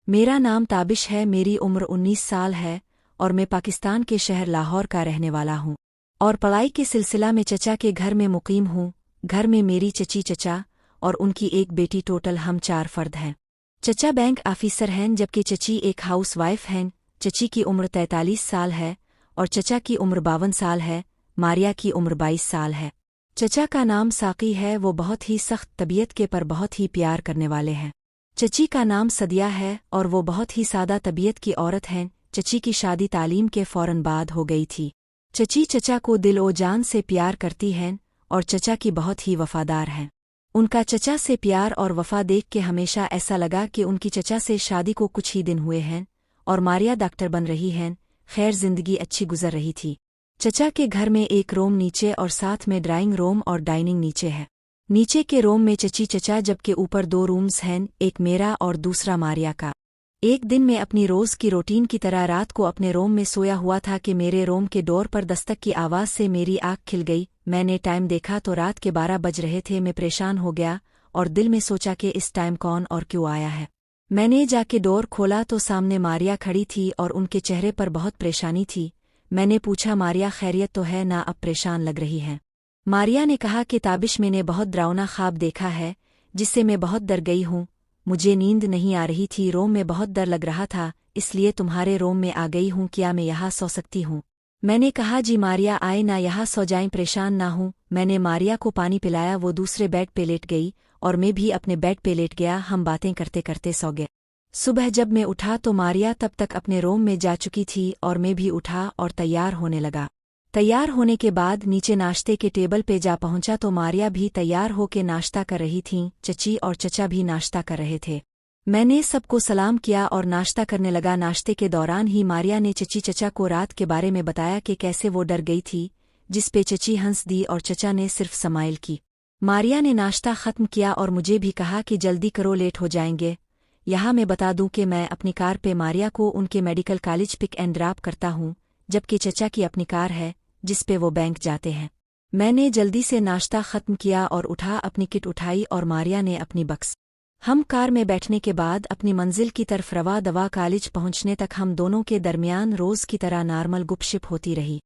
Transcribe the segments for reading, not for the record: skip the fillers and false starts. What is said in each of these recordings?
मेरा नाम ताबिश है, मेरी उम्र 19 साल है और मैं पाकिस्तान के शहर लाहौर का रहने वाला हूँ और पढ़ाई के सिलसिला में चचा के घर में मुकीम हूँ। घर में मेरी चची, चचा और उनकी एक बेटी, टोटल हम 4 फर्द हैं। चचा बैंक ऑफिसर हैं जबकि चची एक हाउस वाइफ हैं। चची की उम्र 43 साल है और चचा की उम्र 52 साल है। मारिया की उम्र 22 साल है। चचा का नाम साकी है, वो बहुत ही सख्त तबीयत के पर बहुत ही प्यार करने वाले हैं। चची का नाम सदिया है और वो बहुत ही सादा तबीयत की औरत हैं। चची की शादी तालीम के फौरन बाद हो गई थी। चची चचा को दिल ओ जान से प्यार करती हैं और चचा की बहुत ही वफादार हैं। उनका चचा से प्यार और वफा देख के हमेशा ऐसा लगा कि उनकी चचा से शादी को कुछ ही दिन हुए हैं और मारिया डॉक्टर बन रही हैं। खैर, जिंदगी अच्छी गुजर रही थी। चचा के घर में एक रूम नीचे और साथ में ड्राइंग रूम और डाइनिंग नीचे है। नीचे के रूम में चची, चचा, जबकि ऊपर 2 रूम्स हैं, एक मेरा और दूसरा मारिया का। एक दिन मैं अपनी रोज की रूटीन की तरह रात को अपने रूम में सोया हुआ था कि मेरे रूम के डोर पर दस्तक की आवाज से मेरी आँख खिल गई। मैंने टाइम देखा तो रात के 12 बज रहे थे। मैं परेशान हो गया और दिल में सोचा कि इस टाइम कौन और क्यों आया है। मैंने जाके डोर खोला तो सामने मारिया खड़ी थी और उनके चेहरे पर बहुत परेशानी थी। मैंने पूछा, मारिया खैरियत तो है ना, अब परेशान लग रही है। मारिया ने कहा कि ताबिश, मैंने बहुत डरावना ख्वाब देखा है जिससे मैं बहुत डर गई हूँ। मुझे नींद नहीं आ रही थी, रूम में बहुत डर लग रहा था, इसलिए तुम्हारे रूम में आ गई हूँ। क्या मैं यहाँ सो सकती हूँ? मैंने कहा, जी मारिया, आए ना, यहाँ सो जाएं, परेशान ना हूँ। मैंने मारिया को पानी पिलाया, वो दूसरे बेड पे लेट गई और मैं भी अपने बेड पे लेट गया। हम बातें करते करते सो गए। सुबह जब मैं उठा तो मारिया तब तक अपने रूम में जा चुकी थी और मैं भी उठा और तैयार होने लगा। तैयार होने के बाद नीचे नाश्ते के टेबल पे जा पहुंचा तो मारिया भी तैयार होके नाश्ता कर रही थीं। चची और चचा भी नाश्ता कर रहे थे। मैंने सबको सलाम किया और नाश्ता करने लगा। नाश्ते के दौरान ही मारिया ने चची, चचा को रात के बारे में बताया कि कैसे वो डर गई थी, जिस पे चची हंस दी और चचा ने सिर्फ स्माइल की। मारिया ने नाश्ता खत्म किया और मुझे भी कहा कि जल्दी करो, लेट हो जाएंगे। यहाँ मैं बता दूं कि मैं अपनी कार पे मारिया को उनके medical college pick and drop करता हूँ, जबकि चचा की अपनी कार है जिस पे वो बैंक जाते हैं। मैंने जल्दी से नाश्ता खत्म किया और उठा, अपनी किट उठाई और मारिया ने अपनी बक्स। हम कार में बैठने के बाद अपनी मंजिल की तरफ रवा दवा। कॉलेज पहुंचने तक हम दोनों के दरमियान रोज की तरह नॉर्मल गुपशप होती रही।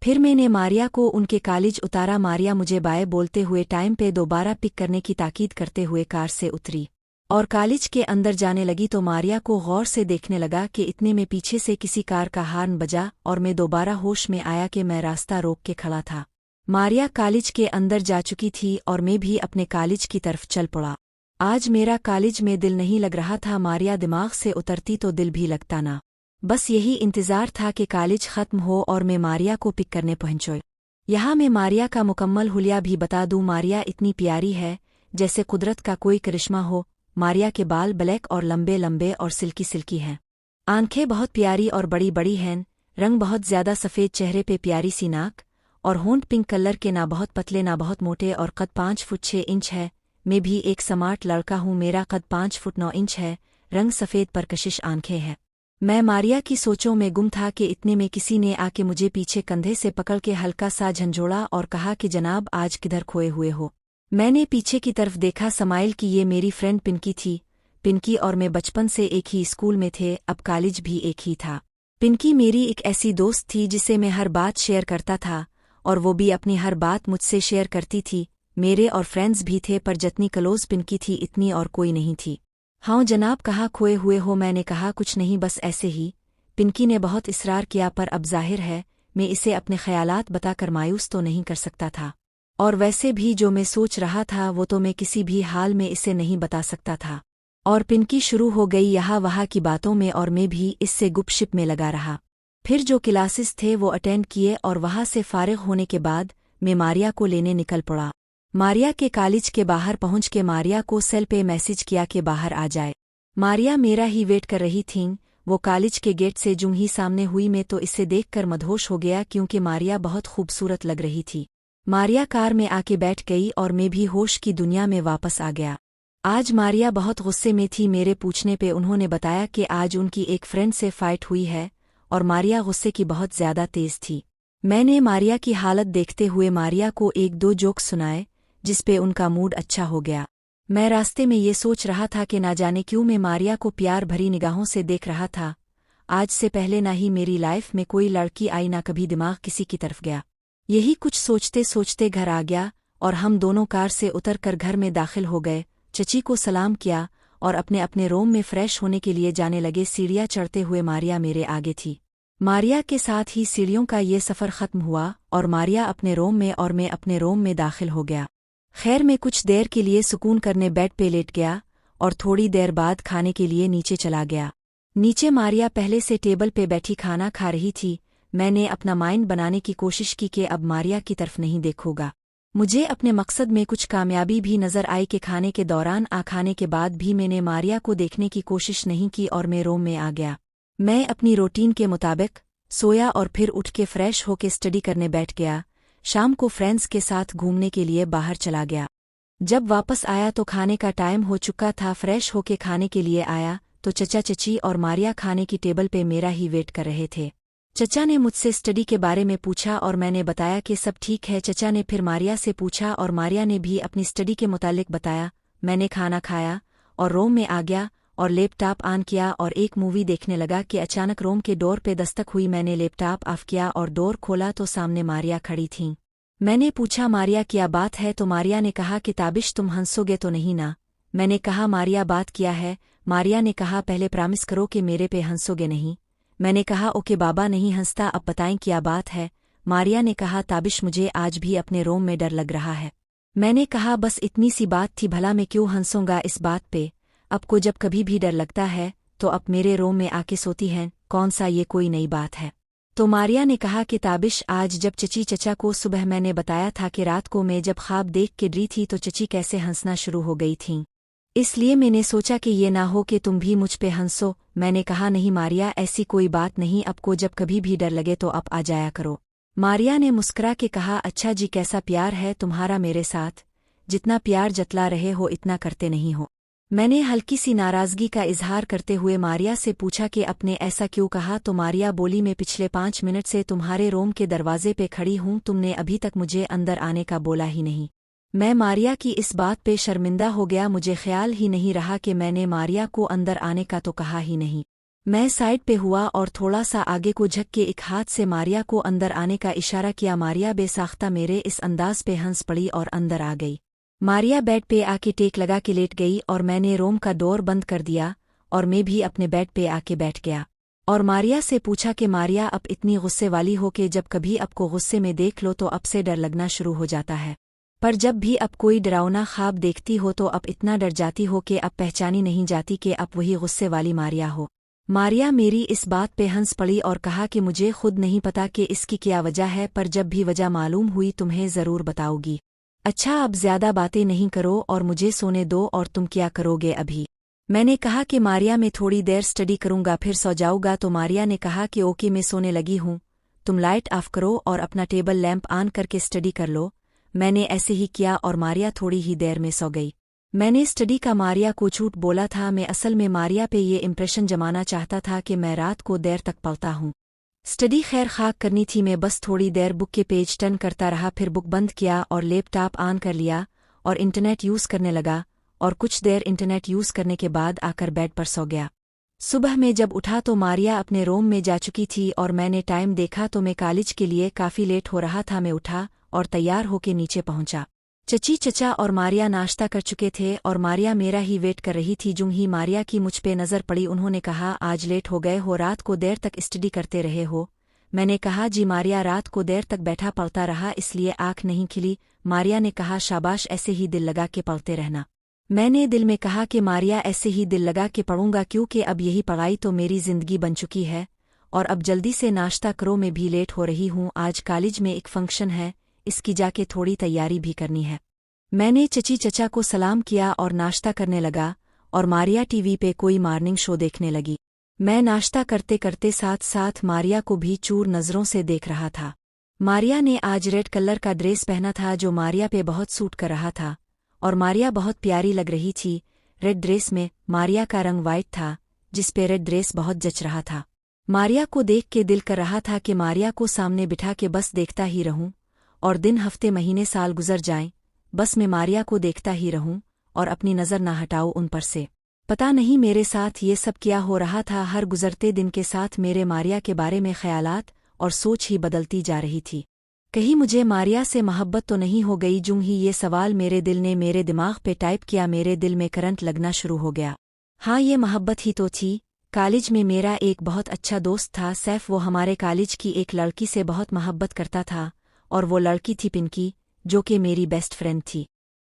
फिर मैंने मारिया को उनके कॉलेज उतारा। मारिया मुझे बाय बोलते हुए टाइम पे दोबारा पिक करने की ताकीद करते हुए कार से उतरी और कॉलेज के अंदर जाने लगी तो मारिया को गौर से देखने लगा कि इतने में पीछे से किसी कार का हॉर्न बजा और मैं दोबारा होश में आया कि मैं रास्ता रोक के खड़ा था। मारिया कॉलेज के अंदर जा चुकी थी और मैं भी अपने कॉलेज की तरफ चल पड़ा। आज मेरा कॉलेज में दिल नहीं लग रहा था। मारिया दिमाग से उतरती तो दिल भी लगता ना। बस यही इंतजार था कि कॉलेज खत्म हो और मैं मारिया को पिक करने पहुंचूं। यहाँ मैं मारिया का मुकम्मल हुलिया भी बता दूं। मारिया इतनी प्यारी है जैसे कुदरत का कोई करिश्मा हो। मारिया के बाल ब्लैक और लंबे लंबे और सिल्की सिल्की हैं। आंखें बहुत प्यारी और बड़ी बड़ी हैं। रंग बहुत ज्यादा सफ़ेद, चेहरे पे प्यारी सी नाक और होंठ पिंक कलर के, ना बहुत पतले ना बहुत मोटे, और कद 5 फुट 6 इंच है। मैं भी एक स्मार्ट लड़का हूँ। मेरा कद 5 फुट 9 इंच है। रंग सफ़ेद पर कशिश आंखें हैं। मैं मारिया की सोचों में गुम था कि इतने में किसी ने आके मुझे पीछे कंधे से पकड़ के हल्का सा झंझोड़ा और कहा कि जनाब, आज किधर खोए हुए हो? मैंने पीछे की तरफ देखा, स्माइल की। ये मेरी फ्रेंड पिंकी थी। पिंकी और मैं बचपन से एक ही स्कूल में थे, अब कॉलेज भी एक ही था। पिंकी मेरी एक ऐसी दोस्त थी जिसे मैं हर बात शेयर करता था और वो भी अपनी हर बात मुझसे शेयर करती थी। मेरे और फ्रेंड्स भी थे पर जितनी क्लोज पिंकी थी इतनी और कोई नहीं थी। हाँ जनाब, कहाँ खोए हुए हो? मैंने कहा, कुछ नहीं, बस ऐसे ही। पिंकी ने बहुत इसरार किया पर अब जाहिर है मैं इसे अपने ख्यालात बताकर मायूस तो नहीं कर सकता था, और वैसे भी जो मैं सोच रहा था वो तो मैं किसी भी हाल में इसे नहीं बता सकता था। और पिंकी शुरू हो गई यहाँ वहाँ की बातों में और मैं भी इससे गुपशप में लगा रहा। फिर जो क्लासेस थे वो अटेंड किए और वहाँ से फारिग होने के बाद मैं मारिया को लेने निकल पड़ा। मारिया के कॉलेज के बाहर पहुंच के मारिया को सेल पे मैसेज किया कि बाहर आ जाए। मारिया मेरा ही वेट कर रही थीं। वो कॉलेज के गेट से जूं ही सामने हुई मैं तो इसे देखकर मदहोश हो गया क्योंकि मारिया बहुत खूबसूरत लग रही थी। मारिया कार में आके बैठ गई और मैं भी होश की दुनिया में वापस आ गया। आज मारिया बहुत गुस्से में थी। मेरे पूछने पे उन्होंने बताया कि आज उनकी एक फ्रेंड से फाइट हुई है और मारिया गुस्से की बहुत ज्यादा तेज थी। मैंने मारिया की हालत देखते हुए मारिया को 1-2 जोक सुनाए जिसपे उनका मूड अच्छा हो गया। मैं रास्ते में ये सोच रहा था कि ना जाने क्यों मैं मारिया को प्यार भरी निगाहों से देख रहा था। आज से पहले ना ही मेरी लाइफ में कोई लड़की आई, ना कभी दिमाग किसी की तरफ गया। यही कुछ सोचते सोचते घर आ गया और हम दोनों कार से उतरकर घर में दाखिल हो गए। चची को सलाम किया और अपने अपने रूम में फ्रेश होने के लिए जाने लगे। सीढ़ियाँ चढ़ते हुए मारिया मेरे आगे थी। मारिया के साथ ही सीढ़ियों का ये सफ़र ख़त्म हुआ और मारिया अपने रूम में और मैं अपने रूम में दाखिल हो गया। खैर, मैं कुछ देर के लिए सुकून करने बेड पे लेट गया और थोड़ी देर बाद खाने के लिए नीचे चला गया। नीचे मारिया पहले से टेबल पे बैठी खाना खा रही थी। मैंने अपना माइंड बनाने की कोशिश की कि अब मारिया की तरफ नहीं देखूंगा। मुझे अपने मकसद में कुछ कामयाबी भी नज़र आई कि खाने के दौरान खाने के बाद भी मैंने मारिया को देखने की कोशिश नहीं की और मैं रूम में आ गया। मैं अपनी रूटीन के मुताबिक सोया और फिर उठ के फ्रेश होके स्टडी करने बैठ गया। शाम को फ्रेंड्स के साथ घूमने के लिए बाहर चला गया। जब वापस आया तो खाने का टाइम हो चुका था। फ्रेश होके खाने के लिए आया तो चचा, चची और मारिया खाने की टेबल पे मेरा ही वेट कर रहे थे। चचा ने मुझसे स्टडी के बारे में पूछा और मैंने बताया कि सब ठीक है। चचा ने फिर मारिया से पूछा और मारिया ने भी अपनी स्टडी के मुतालिक बताया। मैंने खाना खाया और रूम में आ गया और लैपटॉप ऑन किया और एक मूवी देखने लगा कि अचानक रूम के डोर पे दस्तक हुई। मैंने लैपटॉप ऑफ किया और डोर खोला तो सामने मारिया खड़ी थीं। मैंने पूछा, मारिया क्या बात है? तो मारिया ने कहा कि ताबिश तुम हंसोगे तो नहीं ना? मैंने कहा, मारिया बात किया है। मारिया ने कहा, पहले प्रॉमिस करो कि मेरे पे हंसोगे नहीं। मैंने कहा, ओके बाबा, नहीं हंसता, अब बताएं क्या बात है। मारिया ने कहा, ताबिश मुझे आज भी अपने रूम में डर लग रहा है। मैंने कहा, बस इतनी सी बात थी, भला मैं क्यों हंसूंगा इस बात पे? आपको जब कभी भी डर लगता है तो अब मेरे रूम में आके सोती हैं, कौन सा ये कोई नई बात है? तो मारिया ने कहा कि ताबिश, आज जब चची चचा को सुबह मैंने बताया था कि रात को मैं जब ख्वाब देख के डरी थी तो चची कैसे हंसना शुरू हो गई थीं, इसलिए मैंने सोचा कि ये ना हो कि तुम भी मुझ पे हंसो। मैंने कहा, नहीं मारिया, ऐसी कोई बात नहीं, आपको जब कभी भी डर लगे तो आप आ जाया करो। मारिया ने मुस्कुरा के कहा, अच्छा जी, कैसा प्यार है तुम्हारा मेरे साथ? जितना प्यार जतला रहे हो इतना करते नहीं हो। मैंने हल्की सी नाराज़गी का इजहार करते हुए मारिया से पूछा कि आपने ऐसा क्यों कहा? तो मारिया बोली, मैं पिछले 5 मिनट से तुम्हारे रूम के दरवाजे पे खड़ी हूँ, तुमने अभी तक मुझे अंदर आने का बोला ही नहीं। मैं मारिया की इस बात पे शर्मिंदा हो गया। मुझे ख्याल ही नहीं रहा कि मैंने मारिया को अंदर आने का तो कहा ही नहीं। मैं साइड पे हुआ और थोड़ा सा आगे को झक के एक हाथ से मारिया को अंदर आने का इशारा किया। मारिया बेसाख्ता मेरे इस अंदाज पे हंस पड़ी और अंदर आ गई। मारिया बेड पे आके टेक लगा के लेट गई और मैंने रूम का डोर बंद कर दिया और मैं भी अपने बेड पे आके बैठ गया और मारिया से पूछा कि मारिया, अब इतनी गुस्से वाली हो कि जब कभी आपको गुस्से में देख लो तो अब से डर लगना शुरू हो जाता है, पर जब भी अब कोई डरावना ख्वाब देखती हो तो अब इतना डर जाती हो कि अब पहचानी नहीं जाती कि अब वही गुस्से वाली मारिया हो। मारिया मेरी इस बात पे हंस पड़ी और कहा कि मुझे खुद नहीं पता कि इसकी क्या वजह है, पर जब भी वजह मालूम हुई तुम्हें ज़रूर बताऊगी। अच्छा, अब ज़्यादा बातें नहीं करो और मुझे सोने दो। और तुम क्या करोगे अभी? मैंने कहा कि मारिया, मैं थोड़ी देर स्टडी करूंगा फिर सो जाऊंगा। तो मारिया ने कहा कि ओके, मैं सोने लगी हूँ, तुम लाइट ऑफ करो और अपना टेबल लैंप ऑन करके स्टडी कर लो। मैंने ऐसे ही किया और मारिया थोड़ी ही देर में सो गई। मैंने स्टडी का मारिया को झूठ बोला था। मैं असल में मारिया पे ये इम्प्रेशन जमाना चाहता था कि मैं रात को देर तक पढ़ता हूँ। स्टडी खैर खाक करनी थी, मैं बस थोड़ी देर बुक के पेज टर्न करता रहा, फिर बुक बंद किया और लैपटॉप ऑन कर लिया और इंटरनेट यूज़ करने लगा और कुछ देर इंटरनेट यूज़ करने के बाद आकर बेड पर सो गया। सुबह में जब उठा तो मारिया अपने रूम में जा चुकी थी और मैंने टाइम देखा तो मैं कॉलेज के लिए काफ़ी लेट हो रहा था। मैं उठा और तैयार होके नीचे पहुंचा। चची, चचा और मारिया नाश्ता कर चुके थे और मारिया मेरा ही वेट कर रही थी। जूं ही मारिया की मुझ पे नज़र पड़ी, उन्होंने कहा, आज लेट हो गए हो, रात को देर तक स्टडी करते रहे हो। मैंने कहा, जी मारिया, रात को देर तक बैठा पढ़ता रहा इसलिए आँख नहीं खिली। मारिया ने कहा, शाबाश, ऐसे ही दिल लगा के पढ़ते रहना। मैंने दिल में कहा कि मारिया, ऐसे ही दिल लगा के पढ़ूंगा क्योंकि अब यही पढ़ाई तो मेरी ज़िंदगी बन चुकी है। और अब जल्दी से नाश्ता करो, मैं भी लेट हो रही हूँ, आज कॉलेज में एक फंक्शन है, इसकी जाके थोड़ी तैयारी भी करनी है। मैंने चची चचा को सलाम किया और नाश्ता करने लगा और मारिया टीवी पे कोई मॉर्निंग शो देखने लगी। मैं नाश्ता करते करते साथ साथ मारिया को भी चूर नज़रों से देख रहा था। मारिया ने आज रेड कलर का ड्रेस पहना था जो मारिया पे बहुत सूट कर रहा था और मारिया बहुत प्यारी लग रही थी रेड ड्रेस में। मारिया का रंग वाइट था जिस पे रेड ड्रेस बहुत जच रहा था। मारिया को देख के दिल कर रहा था कि मारिया को सामने बिठा के बस देखता ही रहूं और दिन हफ्ते महीने साल गुजर जाएं, बस मैं मारिया को देखता ही रहूं और अपनी नज़र ना हटाओ उन पर से। पता नहीं मेरे साथ ये सब क्या हो रहा था। हर गुजरते दिन के साथ मेरे मारिया के बारे में ख्यालात और सोच ही बदलती जा रही थी। कहीं मुझे मारिया से मोहब्बत तो नहीं हो गई? जूं ही ये सवाल मेरे दिल ने मेरे दिमाग पे टाइप किया, मेरे दिल में करंट लगना शुरू हो गया। हाँ, ये मोहब्बत ही तो थी। कॉलेज में मेरा एक बहुत अच्छा दोस्त था सैफ। वो हमारे कॉलेज की एक लड़की से बहुत मोहब्बत करता था और वो लड़की थी पिंकी, जो कि मेरी बेस्ट फ्रेंड थी।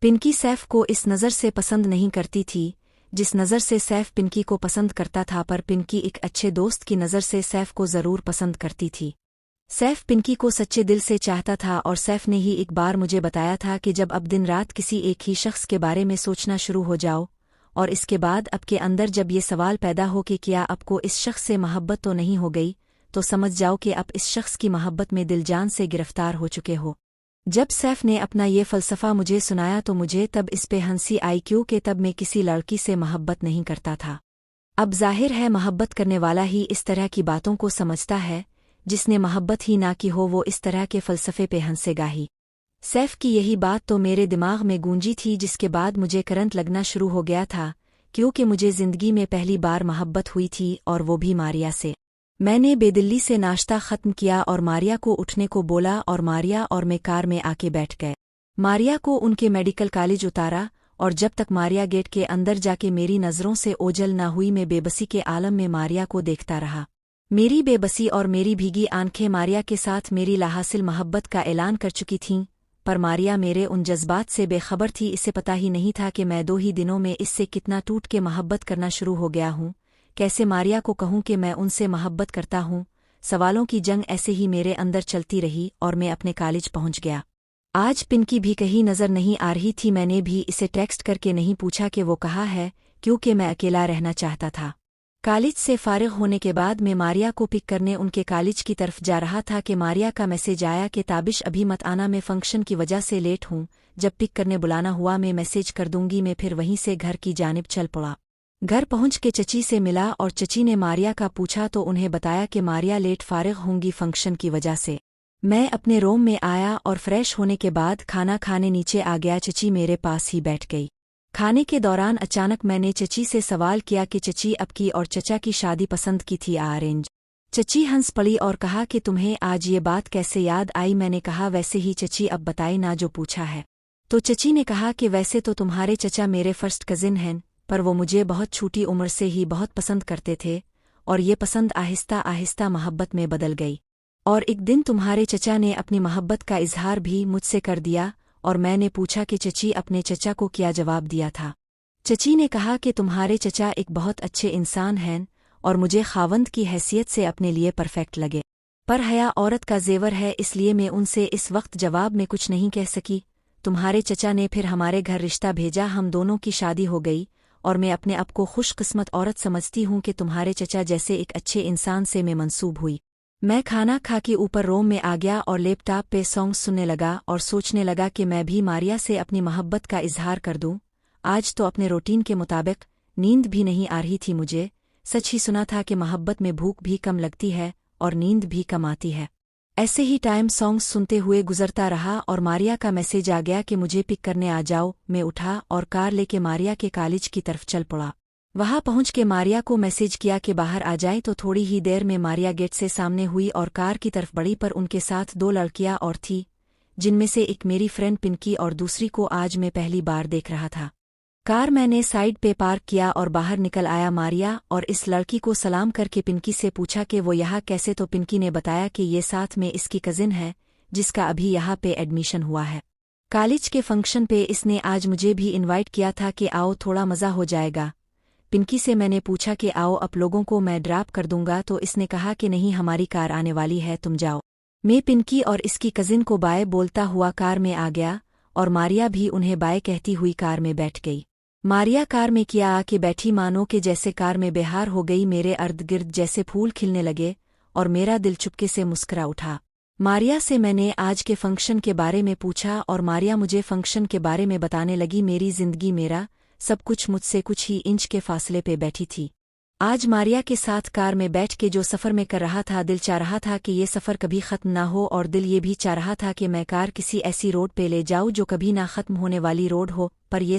पिंकी सैफ को इस नज़र से पसंद नहीं करती थी जिस नज़र से सैफ पिंकी को पसंद करता था, पर पिंकी एक अच्छे दोस्त की नज़र से सैफ को ज़रूर पसंद करती थी। सैफ पिंकी को सच्चे दिल से चाहता था और सैफ ने ही एक बार मुझे बताया था कि जब अब दिन रात किसी एक ही शख्स के बारे में सोचना शुरू हो जाओ और इसके बाद आपके अंदर जब ये सवाल पैदा हो कि क्या आपको इस शख्स से मोहब्बत तो नहीं हो गई, तो समझ जाओ कि आप इस शख्स की मोहब्बत में दिलजान से गिरफ्तार हो चुके हो। जब सैफ ने अपना ये फ़लसफ़ा मुझे सुनाया तो मुझे तब इस पे हंसी आई, क्योंकि तब मैं किसी लड़की से मोहब्बत नहीं करता था। अब जाहिर है मोहब्बत करने वाला ही इस तरह की बातों को समझता है, जिसने मोहब्बत ही ना की हो वो इस तरह के फ़लसफ़े पे हंसेगा ही। सैफ की यही बात तो मेरे दिमाग में गूंजी थी, जिसके बाद मुझे करंट लगना शुरू हो गया था, क्योंकि मुझे ज़िंदगी में पहली बार मोहब्बत हुई थी और वो भी मारिया से। मैंने बेदिल्ली से नाश्ता ख़त्म किया और मारिया को उठने को बोला और मारिया और मैं कार में आके बैठ गए। मारिया को उनके मेडिकल कॉलेज उतारा और जब तक मारिया गेट के अंदर जाके मेरी नज़रों से ओझल ना हुई, मैं बेबसी के आलम में मारिया को देखता रहा। मेरी बेबसी और मेरी भीगी आंखें मारिया के साथ मेरी लाहासिल मोहब्बत का ऐलान कर चुकी थीं, पर मारिया मेरे उन जज्बात से बेखबर थी। इसे पता ही नहीं था कि मैं 2 ही दिनों में इससे कितना टूट के मोहब्बत करना शुरू हो गया हूँ। कैसे मारिया को कहूँ कि मैं उनसे मोहब्बत करता हूँ? सवालों की जंग ऐसे ही मेरे अंदर चलती रही और मैं अपने कॉलेज पहुँच गया। आज पिंकी भी कहीं नज़र नहीं आ रही थी। मैंने भी इसे टेक्स्ट करके नहीं पूछा कि वो कहाँ है, क्योंकि मैं अकेला रहना चाहता था। कॉलेज से फारिग होने के बाद मैं मारिया को पिक करने उनके कॉलेज की तरफ जा रहा था कि मारिया का मैसेज आया कि ताबिश अभी मत आना, मैं फंक्शन की वजह से लेट हूँ। जब पिक करने बुलाना हुआ मैं मैसेज कर दूंगी। मैं फिर वहीं से घर की जानिब चल पड़ा। घर पहुंच के चची से मिला और चची ने मारिया का पूछा तो उन्हें बताया कि मारिया लेट फारिग होंगी फंक्शन की वजह से। मैं अपने रूम में आया और फ्रेश होने के बाद खाना खाने नीचे आ गया। चची मेरे पास ही बैठ गई। खाने के दौरान अचानक मैंने चची से सवाल किया कि चची आपकी और चचा की शादी पसंद की थी अरेंज? चची हंस पड़ी और कहा कि तुम्हें आज ये बात कैसे याद आई? मैंने कहा वैसे ही चची, अब बताई ना जो पूछा है। तो चची ने कहा कि वैसे तो तुम्हारे चचा मेरे फर्स्ट कजिन हैं, पर वो मुझे बहुत छोटी उम्र से ही बहुत पसंद करते थे और ये पसंद आहिस्ता आहिस्ता मोहब्बत में बदल गई। और एक दिन तुम्हारे चचा ने अपनी मोहब्बत का इजहार भी मुझसे कर दिया और मैंने पूछा कि चची अपने चचा को क्या जवाब दिया था। चची ने कहा कि तुम्हारे चचा एक बहुत अच्छे इंसान हैं और मुझे खावंद की हैसियत से अपने लिए परफेक्ट लगे, पर हया औरत का जेवर है, इसलिए मैं उनसे इस वक्त जवाब में कुछ नहीं कह सकी। तुम्हारे चचा ने फिर हमारे घर रिश्ता भेजा, हम दोनों की शादी हो गई और मैं अपने आप को खुशकिस्मत औरत समझती हूँ कि तुम्हारे चचा जैसे एक अच्छे इंसान से मैं मंसूब हुई। मैं खाना खा के ऊपर रूम में आ गया और लैपटॉप पे सॉन्ग सुनने लगा और सोचने लगा कि मैं भी मारिया से अपनी मोहब्बत का इजहार कर दूं। आज तो अपने रूटीन के मुताबिक नींद भी नहीं आ रही थी मुझे। सच ही सुना था कि मोहब्बत में भूख भी कम लगती है और नींद भी कम आती है। ऐसे ही टाइम सॉन्ग सुनते हुए गुजरता रहा और मारिया का मैसेज आ गया कि मुझे पिक करने आ जाओ। मैं उठा और कार लेके मारिया के कॉलेज की तरफ चल पड़ा। वहां पहुंच के मारिया को मैसेज किया कि बाहर आ जाए, तो थोड़ी ही देर में मारिया गेट से सामने हुई और कार की तरफ बढ़ी, पर उनके साथ 2 लड़कियां और थी, जिनमें से एक मेरी फ्रेंड पिंकी और दूसरी को आज मैं पहली बार देख रहा था। कार मैंने साइड पे पार्क किया और बाहर निकल आया मारिया और इस लड़की को सलाम करके पिंकी से पूछा कि वो यहाँ कैसे, तो पिंकी ने बताया कि ये साथ में इसकी कजिन है जिसका अभी यहाँ पे एडमिशन हुआ है। कॉलेज के फंक्शन पे इसने आज मुझे भी इनवाइट किया था कि आओ थोड़ा मज़ा हो जाएगा। पिंकी से मैंने पूछा कि आओ आप लोगों को मैं ड्रॉप कर दूंगा, तो इसने कहा कि नहीं हमारी कार आने वाली है, तुम जाओ। मैं पिंकी और इसकी कजिन को बाय बोलता हुआ कार में आ गया और मारिया भी उन्हें बाय कहती हुई कार में बैठ गई। मारिया कार में किया आके बैठी, मानो कि जैसे कार में बेहार हो गई। मेरे अर्द गिर्द जैसे फूल खिलने लगे और मेरा दिल चुपके से मुस्कुरा उठा। मारिया से मैंने आज के फंक्शन के बारे में पूछा और मारिया मुझे फंक्शन के बारे में बताने लगी। मेरी जिंदगी, मेरा सब कुछ मुझसे कुछ ही इंच के फासले पे बैठी थी। आज मारिया के साथ कार में बैठ के जो सफ़र में कर रहा था, दिल चाह रहा था कि ये सफ़र कभी ख़त्म ना हो और दिल ये भी चाह रहा था कि मैं कार किसी ऐसी रोड पे ले जाऊँ जो कभी ना ख़त्म होने वाली रोड हो, पर ये